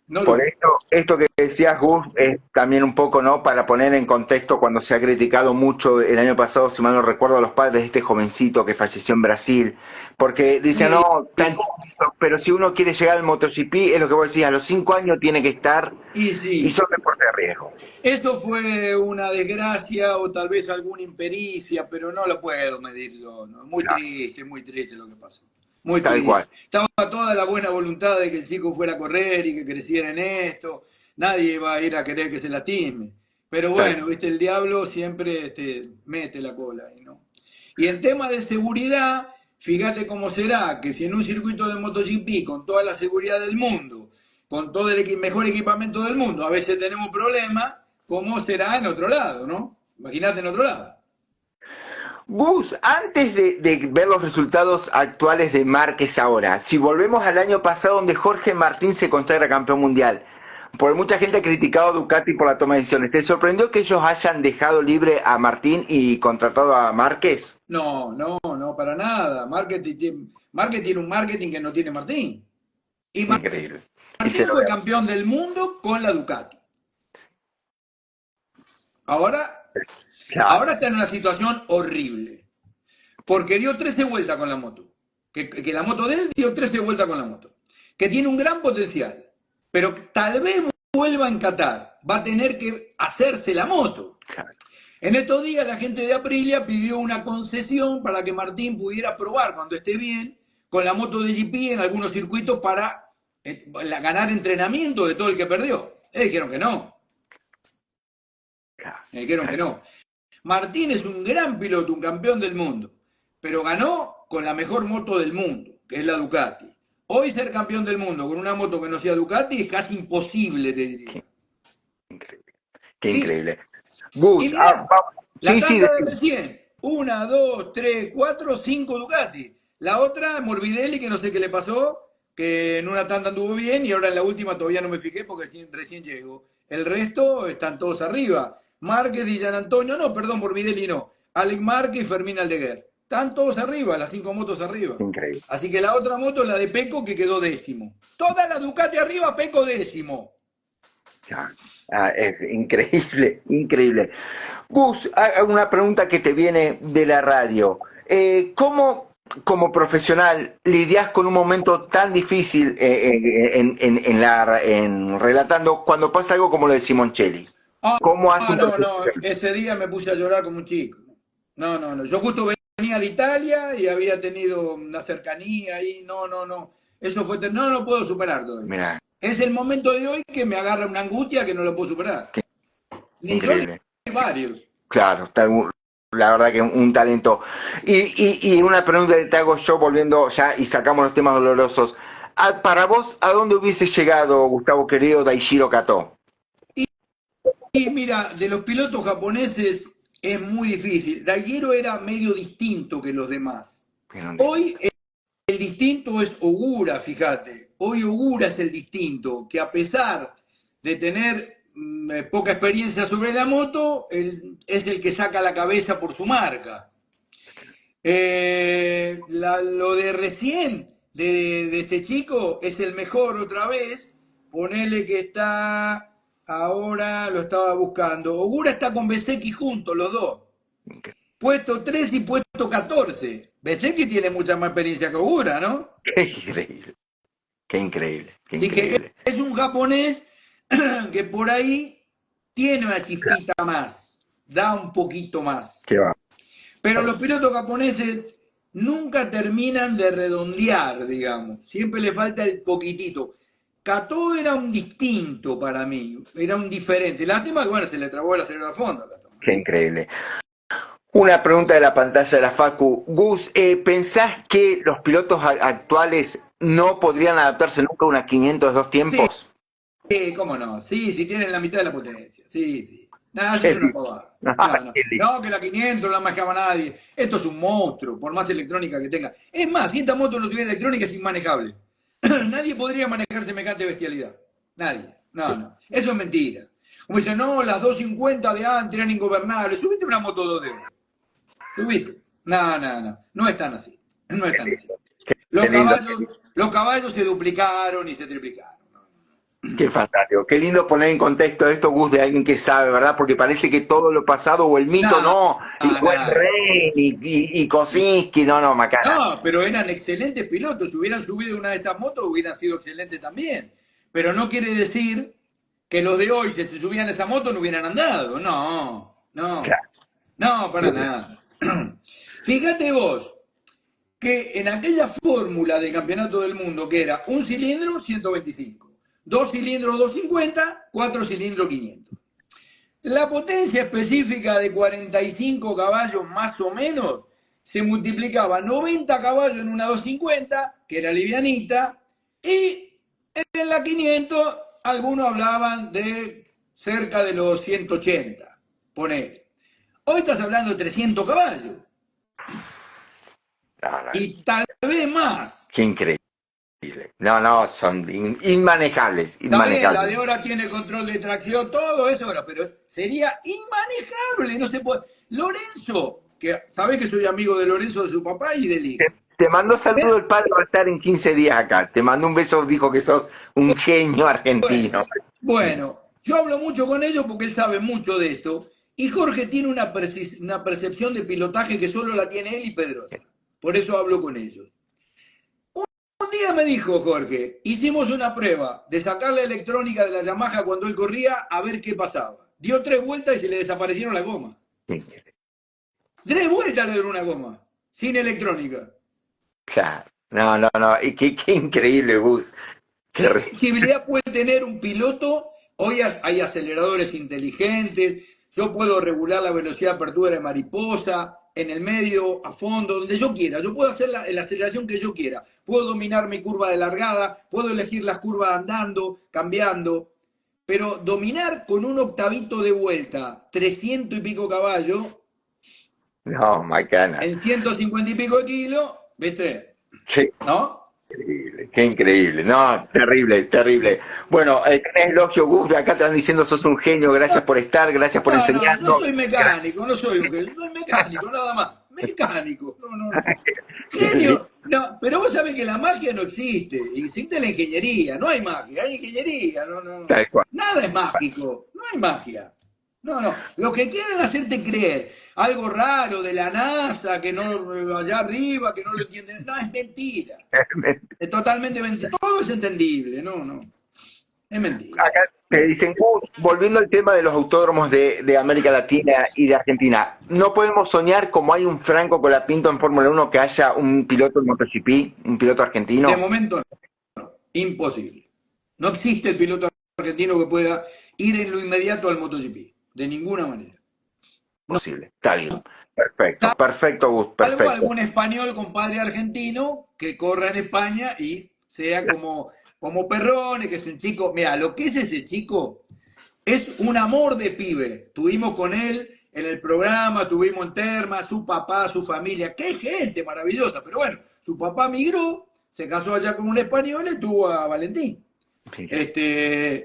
No lo Por hay. esto que decías, Gus, es también un poco, ¿no? Para poner en contexto cuando se ha criticado mucho el año pasado, si mal no recuerdo, a los padres de este jovencito que falleció en Brasil, porque dicen, Sí, no, tan sí. chiquito, pero si uno quiere llegar al MotoGP, es lo que vos decís, a los 5 años tiene que estar, Y y sí. son deportes de riesgo. Esto fue una desgracia o tal vez alguna impericia, pero no lo puedo medir yo. ¿No? Claro, Muy triste lo que pasó. Muy tal cual. triste. Estaba toda la buena voluntad de que el chico fuera a correr y que creciera en esto. Nadie va a ir a querer que se lastime. Pero Tal bueno, cual. viste, el diablo siempre mete la cola ahí, ¿no? Y en tema de seguridad, fíjate cómo será que si en un circuito de MotoGP con toda la seguridad del mundo, con todo el mejor equipamiento del mundo, a veces tenemos problemas, ¿cómo será en otro lado, no? Imagínate en otro lado. Gus, antes de ver los resultados actuales de Márquez ahora, si volvemos al año pasado donde Jorge Martín se consagra campeón mundial, por mucha gente ha criticado a Ducati por la toma de decisiones. ¿Te sorprendió que ellos hayan dejado libre a Martín y contratado a Márquez? No, no, no, para nada. Marketing tiene un marketing que no tiene Martín. Y Increíble. Y se Martín lo fue veo. campeón del mundo con la Ducati. Ahora, Claro, ahora está en una situación horrible. sí, Porque dio 13 vueltas con la moto. Que la moto de él dio 13 vueltas con la moto. Que tiene un gran potencial. Pero tal vez vuelva en Qatar. Va a tener que hacerse la moto. claro. En estos días la gente de Aprilia pidió una concesión para que Martín pudiera probar cuando esté bien con la moto de GP en algunos circuitos para ganar entrenamiento de todo el que perdió. Le dijeron que no. Claro, Le dijeron que tal cual. no. Martín es un gran piloto, un campeón del mundo, pero ganó con la mejor moto del mundo, que es la Ducati. Hoy ser campeón del mundo con una moto que no sea Ducati es casi imposible, te Qué diría. increíble. Qué ¿Sí? increíble. Y Gus, mirá, la sí, sí, tanda de decime. recién, una, dos, tres, cuatro, cinco Ducati. La otra, Morbidelli, que no sé qué le pasó, que en una tanda anduvo bien y ahora en la última todavía no me fijé porque recién llegó. El resto están todos arriba. Márquez y Gian Antonio, no, perdón, Morbidelli no. Alex Márquez y Fermín Aldeguer. Están todos arriba, las cinco motos arriba. Increíble. Así que la otra moto es la de Peco que quedó décimo. Toda la Ducati arriba, Peco décimo. Ah, es increíble, increíble. Gus, hago una pregunta que te viene de la radio. ¿Cómo, como profesional, lidias con un momento tan difícil en relatando cuando pasa algo como lo de Simoncelli? Ah, ¿Cómo hace un no, no, profesional? ese día me puse a llorar como un chico. No, no, no. Yo justo venía de Italia y había tenido una cercanía ahí. No, no, no. Eso fue, no lo puedo superar todavía. Mira, Es el momento de hoy que me agarra una angustia que no lo puedo superar. qué Ni yo increíble. ni varios. Claro, la verdad que un talento. Y una pregunta que te hago yo, volviendo ya y sacamos los temas dolorosos. Para vos, ¿a dónde hubiese llegado, Gustavo querido, Daishiro Kato? Y mira, de los pilotos japoneses es muy difícil. Daiguero era medio distinto que los demás. Bien Hoy distinto. el distinto es Ogura, fíjate. Hoy Ogura es el distinto, que a pesar de tener poca experiencia sobre la moto, es el que saca la cabeza por su marca. Lo de recién de este chico es el mejor otra vez. Ponele que está ahora, lo estaba buscando. Ogura está con Besecchi juntos, los dos. Puesto 3 y puesto 14. Besecchi tiene mucha más experiencia que Ogura, ¿no? Qué increíble, qué increíble, qué Dije, increíble. es un japonés que por ahí tiene una chispita más, da un poquito más. Qué va. Pero los pilotos japoneses nunca terminan de redondear, digamos. Siempre le falta el poquitito. Kato era un distinto para mí, era un diferente. Lástima que, bueno, se le trabó el acelerador a fondo a Kato. Qué increíble. Una pregunta de la pantalla de la Facu. Gus, ¿pensás que los pilotos actuales no podrían adaptarse nunca a una 502 Sí, tiempos? sí, cómo no. Sí, sí tienen la mitad de la potencia. Sí, sí. Nada, eso es Qué una lindo. pavada. Ay, No, no. qué lindo. No, que la 500 no la manejaba nadie. Esto es un monstruo, por más electrónica que tenga. Es más, si esta moto no tuviera electrónica es inmanejable. Nadie podría manejar semejante bestialidad. Nadie. No, no. Eso es mentira. Como dicen, no, las 250 de antes eran ingobernables. Subiste una moto 2D. ¿Tuviste? No, no, no. No están así. No Qué están así. lindo, Los qué lindo. caballos, los caballos se duplicaron y se triplicaron. Qué fantástico, qué lindo poner en contexto esto, Gus, de alguien que sabe, ¿verdad? Porque parece que todo lo pasado o el mito, Nada, no, y fue el nada. rey, y Kosinski, no, macana. No, pero eran excelentes pilotos. Si hubieran subido una de estas motos, hubieran sido excelentes también. Pero no quiere decir que los de hoy, si se subían a esa moto, no hubieran andado. No, no, Claro. no, para nada. Fíjate vos que en aquella fórmula del campeonato del mundo, que era un cilindro 125, dos cilindros 250, cuatro cilindros 500. La potencia específica de 45 caballos más o menos se multiplicaba 90 caballos en una 250, que era livianita, y en la 500 algunos hablaban de cerca de los 180, ponele. Hoy estás hablando de 300 caballos No, y tal vez más. qué increíble. No, son inmanejables, Está bien, la inmanejables. de ahora tiene control de tracción, todo eso ahora, pero sería inmanejable, no se puede. Lorenzo, que sabés que soy amigo de Lorenzo, de su papá y del Te, hijo. te mando saludo, el padre va a estar en 15 días acá. Te mando un beso, dijo que sos un genio Bueno, argentino. bueno, yo hablo mucho con ellos porque él sabe mucho de esto y Jorge tiene una percepción de pilotaje que solo la tiene él y Pedrosa. Por eso hablo con ellos. Un día me dijo Jorge, hicimos una prueba de sacar la electrónica de la Yamaha cuando él corría a ver qué pasaba. Dio 3 vueltas y se le desaparecieron las gomas. 3 vueltas le dio una goma, sin electrónica. Claro. No, y qué increíble, Gus. ¿Qué Qué sensibilidad puede tener un piloto? Hoy hay aceleradores inteligentes, yo puedo regular la velocidad de apertura de mariposa, en el medio, a fondo, donde yo quiera. Yo puedo hacer la aceleración que yo quiera. Puedo dominar mi curva de largada, puedo elegir las curvas andando, cambiando. Pero dominar con un octavito de vuelta, 300 y pico caballos, No, macana. en 150 y pico de kilos, ¿viste? Qué ¿No? increíble, qué increíble. No, terrible, terrible. Bueno, tenés elogio, Gus, de acá te están diciendo sos un genio, gracias por estar, gracias por No, no, no enseñarnos. soy mecánico, no soy un genio, soy mecánico, nada más. Mecánico, no, no, no. Qué lindo. Genio, no, pero vos sabés que la magia no existe, existe la ingeniería, no hay magia, hay ingeniería, no, no. Tal cual. Nada es mágico, no hay magia. No, no. Lo que quieren hacerte creer algo raro de la NASA, que no, allá arriba, que no lo entienden, no, es mentira. Es totalmente mentira. Todo es entendible, no, no. Es mentira. Acá te dicen, Gus, volviendo al tema de los autódromos de América Latina y de Argentina, ¿no podemos soñar como hay un Franco Colapinto en Fórmula 1 que haya un piloto en MotoGP, un piloto De argentino? momento no, imposible. No existe el piloto argentino que pueda ir en lo inmediato al MotoGP, de ninguna manera. No. Posible, está bien. Perfecto, perfecto, Gus, Salvo perfecto. algún español con padre argentino que corra en España y sea como Perrone, que es un chico. Mira, lo que es ese chico es un amor de pibe. Tuvimos con él en el programa, tuvimos en Terma, su papá, su familia. Qué gente maravillosa. Pero bueno, su papá migró, se casó allá con un español y tuvo a Valentín.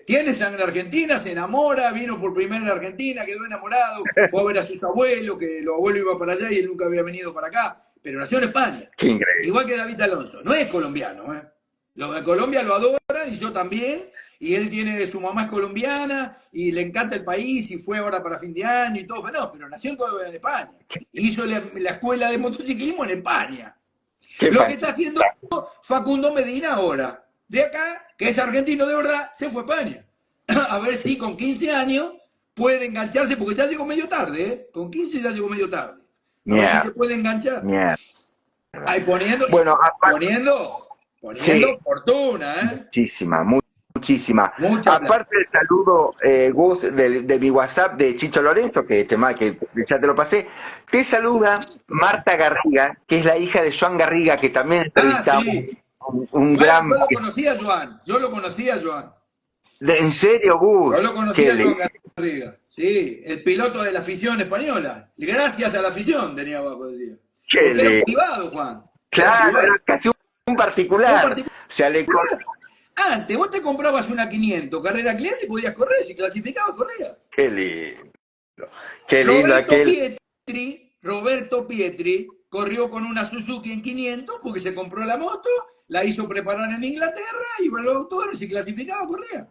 Tiene sangre argentina, se enamora, vino por primera en Argentina, quedó enamorado, fue a ver a sus abuelos, que los abuelos iban para allá y él nunca había venido para acá, pero nació en España. Qué increíble. Igual que David Alonso, no es colombiano, ¿eh? Los de Colombia lo adoran y yo también, y él tiene, su mamá es colombiana y le encanta el país y fue ahora para fin de año y todo, no, pero nació en España. Hizo la escuela de motociclismo en España. Qué Lo que está fantástico. haciendo Facundo Medina ahora, de acá, que es argentino de verdad, se fue a España. A ver si con 15 años puede engancharse, porque ya llegó medio tarde, ¿eh? Con 15 ya llegó medio tarde. A ver si Mierda, se puede enganchar. mierda. Ahí poniendo, Bueno, aparte, poniendo, sí, poniendo fortuna, ¿eh? muchísima, muchísima. Mucha plata. Aparte del saludo, Gus, de mi WhatsApp de Chicho Lorenzo, que ya te lo pasé, te saluda Marta Garriga, que es la hija de Joan Garriga, que también Ah, entrevistamos, sí. un Bueno, gran... yo lo conocía, Joan. Yo lo conocía, Joan. ¿En serio, Yo Gus? lo conocía ¿Qué a le... Joan Garriga. Sí, el piloto de la afición española. Gracias a la afición, tenía abajo, decía. qué Porque era un le... privado, Juan. Era Claro, privado. era casi un Un particular. particular. O sea, Antes, vos te comprabas una 500, carrera cliente y podías correr. Si clasificabas, corrías. Qué lindo. Qué lindo Roberto aquel... Pietri, Roberto Pietri corrió con una Suzuki en 500 porque se compró la moto, la hizo preparar en Inglaterra, iba al autódromo y se clasificaba, corría.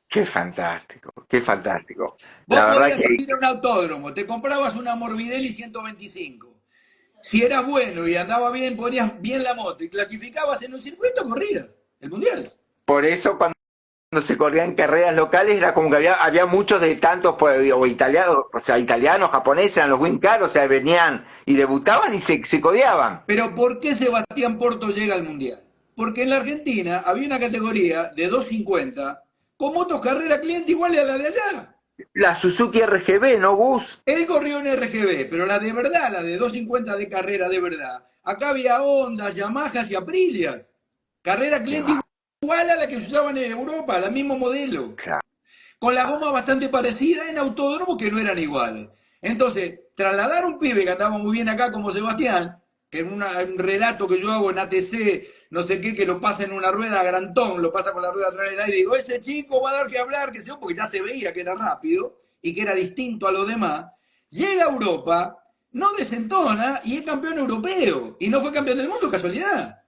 Qué fantástico, qué fantástico. Vos La verdad podías que ir a un autódromo, te comprabas una Morbidelli 125. Si eras bueno y andaba bien, ponías bien la moto y clasificabas en un circuito, corrías el mundial. por eso cuando se corrían carreras locales era como que había muchos de tantos o italianos, o sea, italianos, japoneses, eran los WinCar, o sea, venían y debutaban y se codeaban. Pero ¿por qué Sebastián Porto llega al mundial? Porque en la Argentina había una categoría de 250 con motos carrera cliente iguales a la de allá. La Suzuki RGB, ¿no, Gus? Él corrió en RGB, pero la de verdad, la de 250 de carrera de verdad, acá había Hondas, Yamahas y Aprilias. Carrera Qué cliente va, igual a la que se usaban en Europa, el mismo modelo. claro. Con la goma bastante parecida en autódromos que no eran iguales. Entonces, trasladar un pibe que andaba muy bien acá como Sebastián, que en un relato que yo hago en ATC, no sé qué, que lo pasa en una rueda a Grantón, lo pasa con la rueda atrás del aire, y digo, ese chico va a dar que hablar, que sé yo, porque ya se veía que era rápido y que era distinto a los demás, llega a Europa, no desentona y es campeón europeo. Y no fue campeón del mundo, casualidad.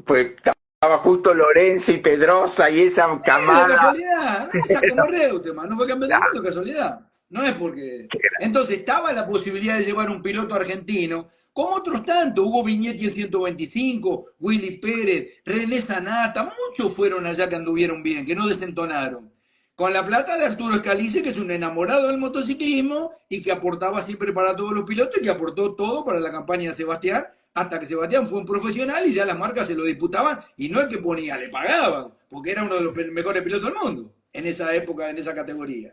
Pues estaba justo Lorenzo y Pedrosa y esa De camada. casualidad, esa como Reutemann, no fue campeón del mundo, casualidad. No es porque. Qué gran- Entonces estaba la posibilidad de llevar un piloto argentino, como otros tantos, Hugo Vignetti el 125, Willy Pérez, René Sanata, muchos fueron allá que anduvieron bien, que no desentonaron. Con la plata de Arturo Escalice, que es un enamorado del motociclismo y que aportaba siempre para todos los pilotos y que aportó todo para la campaña de Sebastián, hasta que Sebastián fue un profesional y ya las marcas se lo disputaban y no es que ponía, le pagaban, porque era uno de los mejores pilotos del mundo en esa época, en esa categoría.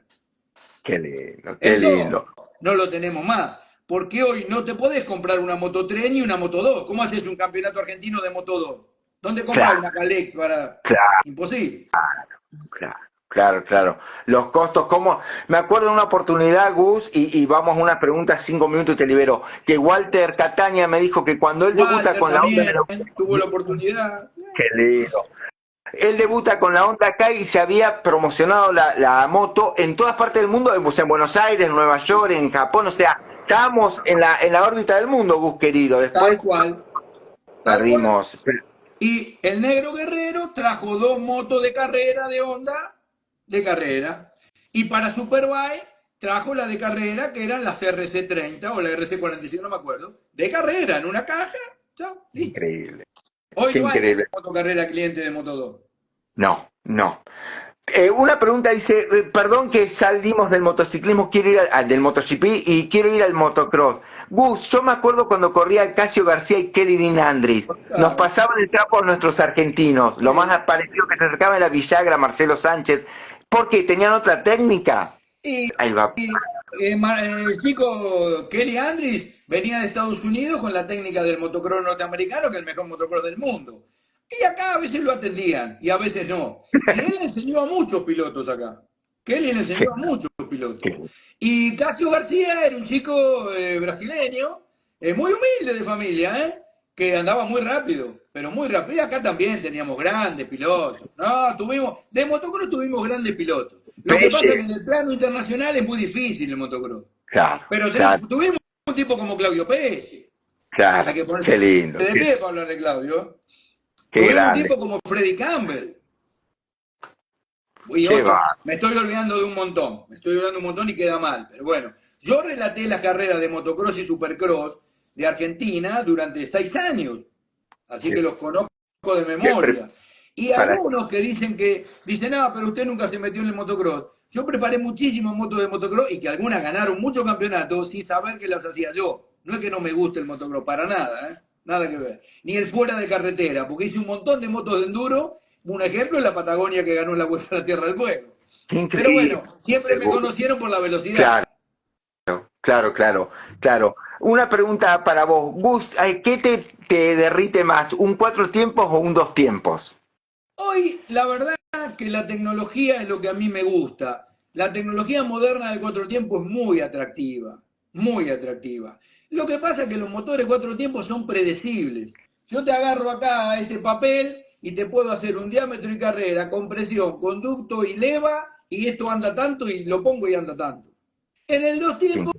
Qué lindo, qué Eso lindo. no lo tenemos más, porque hoy no te podés comprar una Moto 3 ni una Moto 2. ¿Cómo haces un campeonato argentino de Moto 2? ¿Dónde compras Claro, una Calex para...? claro, Imposible. claro. Claro, claro. Los costos, ¿cómo? Me acuerdo de una oportunidad, Gus, y vamos a una pregunta, 5 minutos y te libero, que Walter Cataña me dijo que cuando él debuta Walter con la Honda también en el tuvo la oportunidad. qué lindo. Él debuta con la Honda acá y se había promocionado la moto en todas partes del mundo, o sea, en Buenos Aires, en Nueva York, en Japón, o sea, estábamos en la órbita del mundo, Gus querido. Tal Después cual, tal cual. perdimos. Y el negro guerrero trajo dos motos de carrera de Honda de carrera. Y para Superbike trajo la de carrera, que eran las RC30 o la RC45, no me acuerdo, de carrera, en una caja. Chao, listo. Increíble, Hoy qué no hay increíble. motocarrera cliente de Moto 2. No, no. Una pregunta dice, perdón que salimos del motociclismo, quiero ir del MotoGP y quiero ir al motocross. Gus, yo me acuerdo cuando corría Casio García y Kelly Dean Andris, nos Claro. pasaban el trapo a nuestros argentinos, lo Sí. más parecido que se acercaba era Villagra, Marcelo Sánchez, porque tenían otra técnica. Y, Ahí va, el chico Kelly Andrews venía de Estados Unidos con la técnica del motocross norteamericano, que es el mejor motocross del mundo. Y acá a veces lo atendían y a veces no. Y él le enseñó a muchos pilotos acá. Kelly le qué, enseñó a muchos pilotos. qué- Y Casio García era un chico brasileño, muy humilde de familia, que andaba muy rápido, pero muy rápido. Y acá también teníamos grandes pilotos. No, de motocross tuvimos grandes pilotos. Lo que pasa es que Pelle, en el plano internacional es muy difícil el motocross. claro, Pero claro, tuvimos un tipo como Claudio Pesci. Hay claro, que ponerse qué lindo, de pie para hablar de Claudio. qué Tuvimos un grande, tipo como Freddy Campbell. Y qué otro, va, me estoy olvidando de un montón. Me estoy olvidando de un montón y queda mal. Pero bueno, yo relaté las carreras de motocross y supercross de Argentina durante 6 años. Así que qué, los conozco de qué memoria. Y para, algunos que dicen, ah, pero usted nunca se metió en el motocross. Yo preparé muchísimas motos de motocross y que algunas ganaron muchos campeonatos sin saber que las hacía yo. No es que no me guste el motocross, para nada, ¿eh? Nada que ver. Ni el fuera de carretera, porque hice un montón de motos de enduro. Un ejemplo es la Patagonia que ganó la Vuelta a la Tierra del Fuego. qué Pero increíble, bueno, siempre me conocieron por la velocidad. claro. Claro, claro, claro. Una pregunta para vos, Gus, ¿qué te derrite más, un cuatro tiempos o un dos tiempos? Hoy, la verdad que la tecnología es lo que a mí me gusta. La tecnología moderna del cuatro tiempos es muy atractiva, muy atractiva. Lo que pasa es que los motores cuatro tiempos son predecibles. Yo te agarro acá este papel y te puedo hacer un diámetro y carrera, compresión, conducto y leva, y esto anda tanto y lo pongo y anda tanto. En el dos tiempos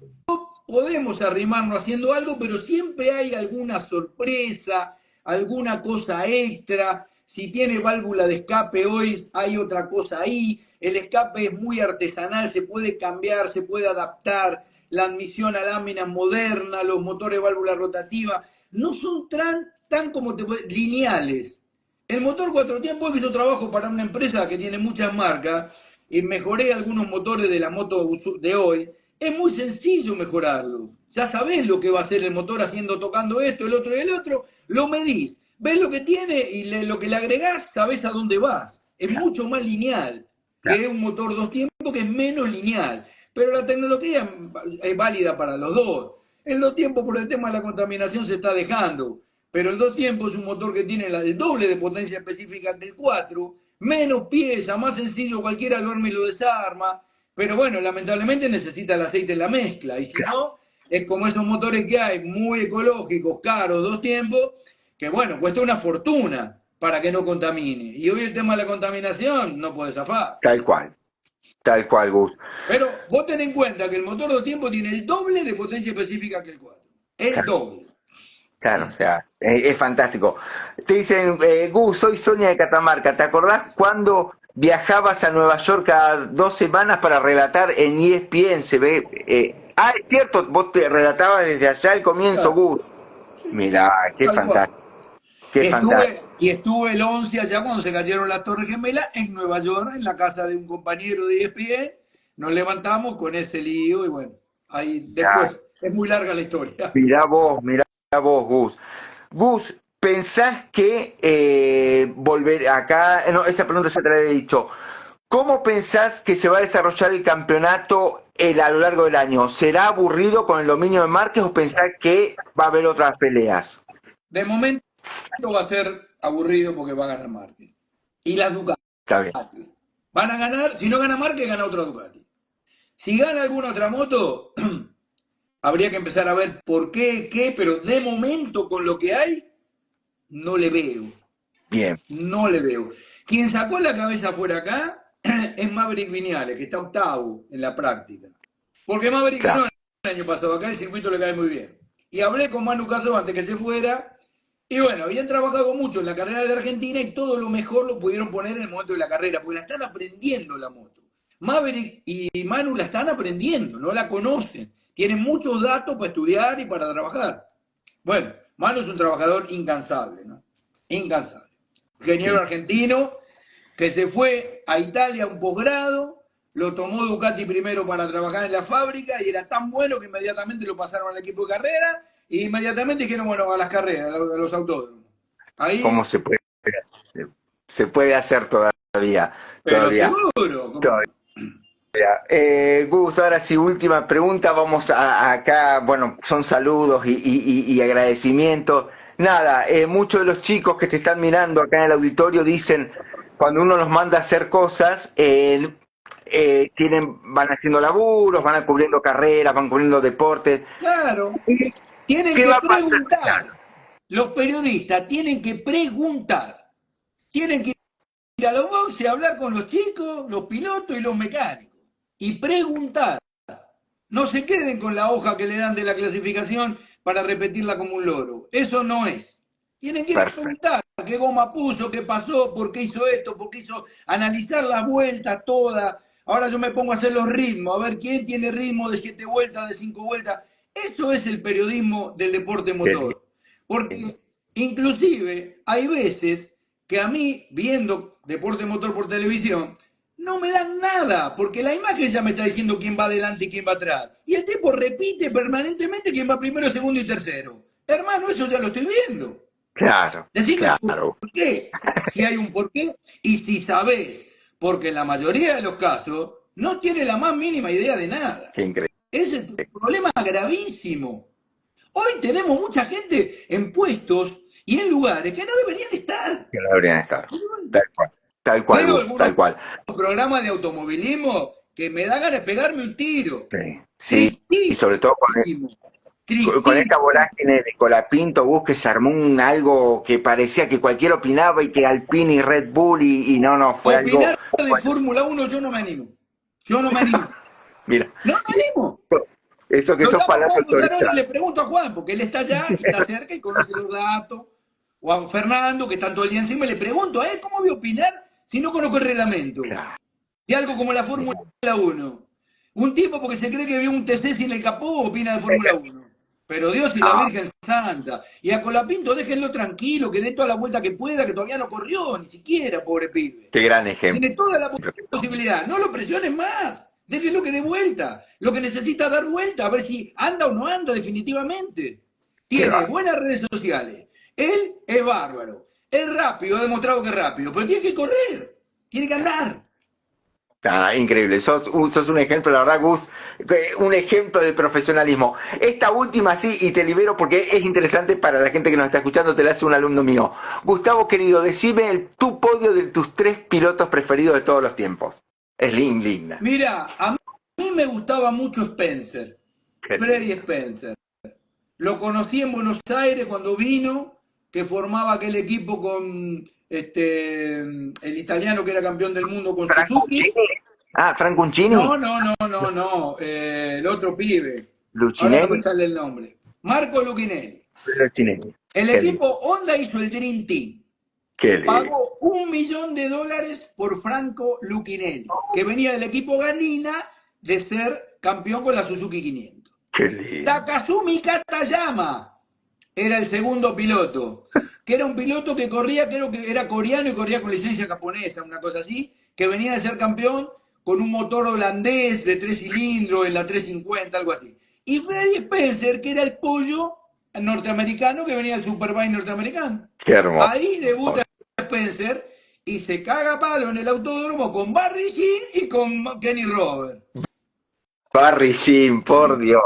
podemos arrimarnos haciendo algo, pero siempre hay alguna sorpresa, alguna cosa extra. Si tiene válvula de escape hoy, hay otra cosa ahí. El escape es muy artesanal, se puede cambiar, se puede adaptar. La admisión a láminas moderna, los motores de válvula rotativa, no son tan como lineales. El motor cuatro tiempos, que yo trabajo para una empresa que tiene muchas marcas, y mejoré algunos motores de la moto de hoy. Es muy sencillo mejorarlo. Ya sabés lo que va a hacer el motor haciendo, tocando esto, el otro y el otro, lo medís, ves lo que tiene y lo que le agregás, sabés a dónde vas. Es mucho más lineal que un motor dos tiempos, que es menos lineal. Pero la tecnología es válida para los dos. El dos tiempos, por el tema de la contaminación, se está dejando. Pero el dos tiempos es un motor que tiene el doble de potencia específica que el 4, menos pieza, más sencillo, cualquiera lo arma y lo desarma. Pero bueno, lamentablemente necesita el aceite en la mezcla. Y si no, es como esos motores que hay, muy ecológicos, caros, dos tiempos, que bueno, cuesta una fortuna para que no contamine. Y hoy el tema de la contaminación no puede zafar. Tal cual, Gus. Pero vos ten en cuenta que el motor dos tiempos tiene el doble de potencia específica que el 4. El doble. Claro, o sea, es fantástico. Te dicen, Gus, soy Sonia de Catamarca. ¿Te acordás cuando viajabas a Nueva York cada 2 semanas para relatar en ESPN? Se ve, es cierto, vos te relatabas desde allá el comienzo, Claro. Gus. Mirá, qué fantástico. Estuve el 11 allá cuando se cayeron las Torres Gemelas en Nueva York, en la casa de un compañero de ESPN. Nos levantamos con ese lío y bueno, ahí después es muy larga la historia. Mirá vos, Gus. Gus, ¿pensás que volver acá? No, esa pregunta se te la había dicho. ¿Cómo pensás que se va a desarrollar el campeonato a lo largo del año? ¿Será aburrido con el dominio de Márquez o pensás que va a haber otras peleas? De momento va a ser aburrido porque va a ganar Márquez. Y las Ducati. Está bien. Van a ganar, si no gana Márquez, gana otra Ducati. Si gana alguna otra moto, habría que empezar a ver por qué, pero de momento con lo que hay, no le veo. Bien. No le veo. Quien sacó la cabeza fuera acá es Maverick Viñales, que está octavo en la práctica. Porque Maverick ganó el año pasado, acá el circuito le cae muy bien. Y hablé con Manu Caso antes que se fuera, y bueno, habían trabajado mucho en la carrera de Argentina y todo lo mejor lo pudieron poner en el momento de la carrera, porque la están aprendiendo la moto. Maverick y Manu la están aprendiendo, no la conocen. Tienen muchos datos para estudiar y para trabajar. Bueno, Manu es un trabajador incansable, ¿no? Incansable. Ingeniero argentino que se fue a Italia a un posgrado, lo tomó Ducati primero para trabajar en la fábrica y era tan bueno que inmediatamente lo pasaron al equipo de carrera y inmediatamente dijeron, bueno, a las carreras, a los autódromos. Ahí, ¿Cómo se puede hacer todavía? Pero seguro. Gus, ahora sí, última pregunta, vamos acá, bueno, son saludos y agradecimientos. Nada, muchos de los chicos que te están mirando acá en el auditorio dicen, cuando uno los manda a hacer cosas, van haciendo laburos, van cubriendo carreras, van cubriendo deportes. Claro, tienen que preguntar. Los periodistas tienen que preguntar. Tienen que ir a los boxes a hablar con los chicos, los pilotos y los mecánicos. Y preguntar. No se queden con la hoja que le dan de la clasificación para repetirla como un loro. Eso no es. Tienen que ir a preguntar qué goma puso, qué pasó, por qué hizo esto, por qué hizo... Analizar las vueltas todas. Ahora yo me pongo a hacer los ritmos, a ver quién tiene ritmo de 7 vueltas, de 5 vueltas. Eso es el periodismo del deporte motor. Porque inclusive hay veces que a mí, viendo deporte motor por televisión, no me dan nada, porque la imagen ya me está diciendo quién va adelante y quién va atrás. Y el tipo repite permanentemente quién va primero, segundo y tercero. Hermano, eso ya lo estoy viendo. Claro. Decime por qué, si hay un porqué, y si sabés, porque en la mayoría de los casos no tiene la más mínima idea de nada. Qué increíble. Ese es un problema gravísimo. Hoy tenemos mucha gente en puestos y en lugares que no deberían estar. Que no deberían estar. Tal cual. Un programa de automovilismo que me da ganas de pegarme un tiro. Sí. Y sobre todo con esta vorágine de Colapinto, Gus, que se armó algo que parecía que cualquiera opinaba y que Alpine y Red Bull y no, fue Opinar algo... de Fórmula 1 yo no me animo. Mira. No me animo. Eso que Lo sos llamo a palabras Juan Guzarón y autorizadas. le pregunto a Juan, porque él está allá, está cerca y conoce los datos. O a Fernando, que está todo el día encima, y le pregunto a él cómo voy a opinar si no conozco el reglamento. Claro. Y algo como la Fórmula 1. Un tipo porque se cree que vio un TC sin el capó opina de Fórmula 1. Pero Dios y la No, Virgen Santa. Y a Colapinto déjenlo tranquilo, que dé toda la vuelta que pueda, que todavía no corrió, ni siquiera, pobre pibe. qué gran ejemplo. Tiene toda la posibilidad. No lo presiones más. Déjenlo que dé vuelta. Lo que necesita dar vuelta, a ver si anda o no anda definitivamente. Tiene buenas redes sociales. Él es bárbaro. Es rápido, ha demostrado que es rápido. Pero tiene que correr. Tiene que andar. Ah, increíble, sos un ejemplo, la verdad, Gus, un ejemplo de profesionalismo. Esta última sí, y te libero porque es interesante para la gente que nos está escuchando, te la hace un alumno mío. Gustavo, querido, decime tu podio de tus 3 pilotos preferidos de todos los tiempos. Es linda. Mira, a mí me gustaba mucho Spencer, Freddy Spencer. Lo conocí en Buenos Aires cuando vino, que formaba aquel equipo con el italiano que era campeón del mundo con Suzuki. Ah, Franco Uncini. No, el otro pibe. Lucinelli. Ahora no me sale el nombre. Marco Lucinelli. Lucinelli. El equipo Honda hizo el Dream Team. Pagó $1 millón por Franco Lucinelli, que venía del equipo Ganina de ser campeón con la Suzuki 500. Takazumi Katayama era el segundo piloto, que era un piloto que corría, creo que era coreano y corría con licencia japonesa, una cosa así, que venía de ser campeón con un motor holandés de 3 cilindros en la 350, algo así. Y Freddy Spencer, que era el pollo norteamericano que venía del Superbike norteamericano. Qué hermoso. Ahí debuta Spencer y se caga palo en el autódromo con Barry Jean y con Kenny Robert. Barry Jean, por Dios.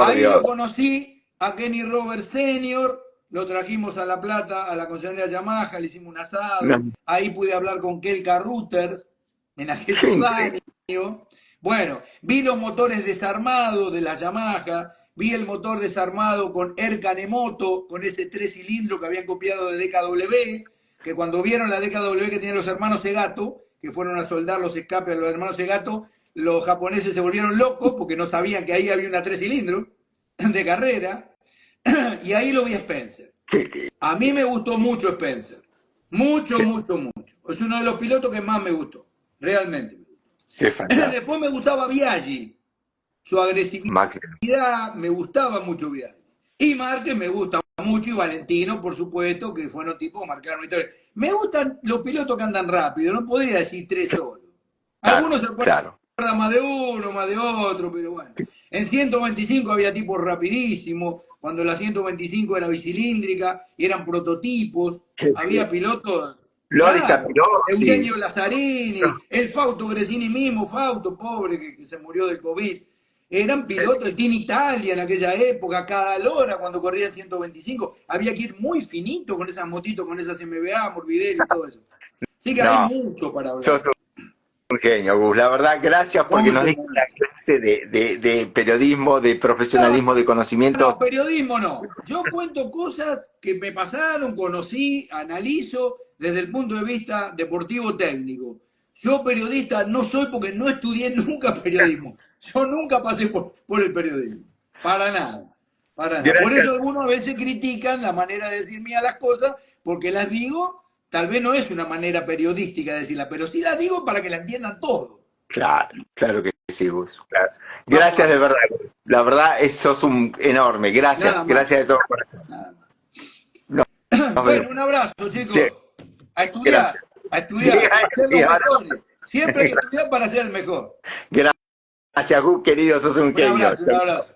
Ahí lo conocí a Kenny Robert Senior, lo trajimos a La Plata, a la concesionaria Yamaha, le hicimos un asado. Ahí pude hablar con Kelka Rutter en aquellos años. Bueno, vi los motores desarmados de la Yamaha, vi el motor desarmado con Erkan Emoto, con ese 3 cilindros que habían copiado de DKW, que cuando vieron la DKW que tenían los hermanos Segato, que fueron a soldar los escapes a los hermanos Segato, los japoneses se volvieron locos porque no sabían que ahí había una 3 cilindros de carrera, y ahí lo vi a Spencer. A mí me gustó mucho Spencer, mucho. Es uno de los pilotos que más me gustó, realmente. Después me gustaba Biaggi, su agresividad, me gustaba mucho Biaggi. Y Márquez me gusta mucho, y Valentino, por supuesto, que fueron tipos que marcaron mi historia. Me gustan los pilotos que andan rápido, no podría decir 3 solos. Algunos se acuerdan más de uno, más de otro, pero bueno. En 125 había tipos rapidísimos, cuando la 125 era bicilíndrica, y eran prototipos, había pilotos... Claro, Eugenio Lazzarini, el Fausto Gresini mismo, Fausto, pobre, que se murió de COVID. Eran pilotos, el Team Italia en aquella época, cada hora cuando corría el 125, había que ir muy finito con esas motitos, con esas MBA, Morbidelli y todo eso. Así que hay mucho para hablar. Sos un genio, Gus. La verdad, gracias porque nos diste la clase de periodismo, de profesionalismo, de conocimiento. No, periodismo no. Yo cuento cosas que me pasaron, conocí, analizo desde el punto de vista deportivo técnico. Yo periodista no soy porque no estudié nunca periodismo. Yo nunca pasé por el periodismo. Para nada. Por eso algunos a veces critican la manera de decir mía las cosas, porque las digo, tal vez no es una manera periodística de decirla, pero sí las digo para que la entiendan todos. Claro que sí, Gus. Claro. Gracias de verdad. La verdad, sos un enorme. Gracias de todo corazón. Bueno, un abrazo, chicos. Sí. A estudiar, a ser los mejores. Siempre hay que estudiar para ser el mejor. Gracias, Gus, querido, sos un genio. Un abrazo.